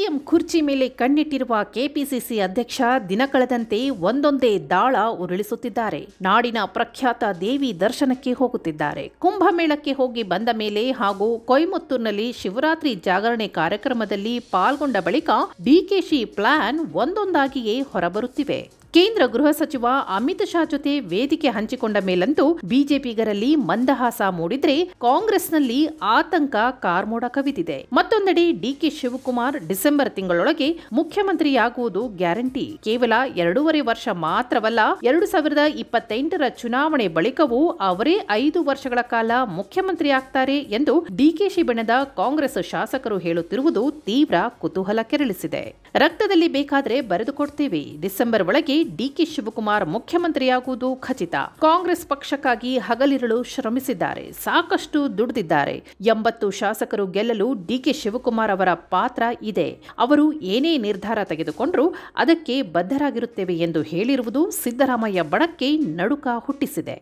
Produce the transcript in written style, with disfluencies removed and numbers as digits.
CM ಕುರ್ಚಿ ಮೇಲೆ ಕಣ್ಣಿಟ್ಟಿರುವ KPCC ಅಧ್ಯಕ್ಷ ದಿನಕಳೆದಂತೆ ಒಂದೊಂದೇ ದಾಳ ಉರುಳಿಸುತ್ತಿದ್ದಾರೆ. ನಾಡಿನ ಪ್ರಖ್ಯಾತ ದೇವಿ ದರ್ಶನಕ್ಕೆ ಹೋಗುತ್ತಿದ್ದಾರೆ. ಕುಂಭಮೇಳಕ್ಕೆ ಹೋಗಿ ಬಂದ ಮೇಲೆ ಹಾಗೂ ಕೊಯಮತ್ತೂರಿನಲ್ಲಿ ಶಿವರಾತ್ರಿ ಜಾಗರಣೆ ಕಾರ್ಯಕ್ರಮದಲ್ಲಿ ಪಾಲ್ಗೊಂಡ ಬಳಿಕ ಡಿಕೆಶಿ ಪ್ಲಾನ್ ಒಂದೊಂದಾಗಿಯೇ ಹೊರಬರುತ್ತಿವೆ. ಕೇಂದ್ರ ಗೃಹ ಸಚಿವ ಅಮಿತ್ ಶಾ ಜೊತೆ ವೇದಿಕೆ ಹಂಚಿಕೊಂಡ ಮೇಲಂತೂ ಬಿಜೆಪಿಗರಲ್ಲಿ ಮಂದಹಾಸ ಮೂಡಿದ್ರೆ ಕಾಂಗ್ರೆಸ್ನಲ್ಲಿ ಆತಂಕ ಕಾರ್ಮೋಡ ಕವಿದಿದೆ. ಮತ್ತೊಂದೆಡೆ ಡಿಕೆ ಶಿವಕುಮಾರ್ ಡಿಸೆಂಬರ್ ತಿಂಗಳೊಳಗೆ ಮುಖ್ಯಮಂತ್ರಿಯಾಗುವುದು ಗ್ಯಾರಂಟಿ. ಕೇವಲ 2.5 ವರ್ಷ ಮಾತ್ರವಲ್ಲ, 2028ರ ಚುನಾವಣೆ ಬಳಿಕವೂ ಅವರೇ 5 ವರ್ಷಗಳ ಕಾಲ ಮುಖ್ಯಮಂತ್ರಿಯಾಗ್ತಾರೆ ಎಂದು ಡಿಕೆಶಿ ಬಣದ ಕಾಂಗ್ರೆಸ್ ಶಾಸಕರು ಹೇಳುತ್ತಿರುವುದು ತೀವ್ರ ಕುತೂಹಲ ಕೆರಳಿಸಿದೆ. ರಕ್ತದಲ್ಲಿ ಬೇಕಾದ್ರೆ ಬರೆದುಕೊಡ್ತೀವಿ, ಡಿಸೆಂಬರ್ ಒಳಗೆ ಡಿಕೆ ಶಿವಕುಮಾರ್ ಮುಖ್ಯಮಂತ್ರಿಯಾಗುವುದು ಖಚಿತ. ಕಾಂಗ್ರೆಸ್ ಪಕ್ಷಕ್ಕಾಗಿ ಹಗಲಿರುಳು ಶ್ರಮಿಸಿದ್ದಾರೆ, ಸಾಕಷ್ಟು ದುಡಿದಿದ್ದಾರೆ. 80 ಶಾಸಕರು ಗೆಲ್ಲಲು ಡಿಕೆ ಶಿವಕುಮಾರ್ ಅವರ ಪಾತ್ರ ಇದೆ. ಅವರು ಏನೇ ನಿರ್ಧಾರ ತೆಗೆದುಕೊಂಡರೂ ಅದಕ್ಕೆ ಬದ್ಧರಾಗಿರುತ್ತೇವೆ ಎಂದು ಹೇಳಿರುವುದು ಸಿದ್ದರಾಮಯ್ಯ ಬಣಕ್ಕೆ ನಡುಕ ಹುಟ್ಟಿಸಿದೆ.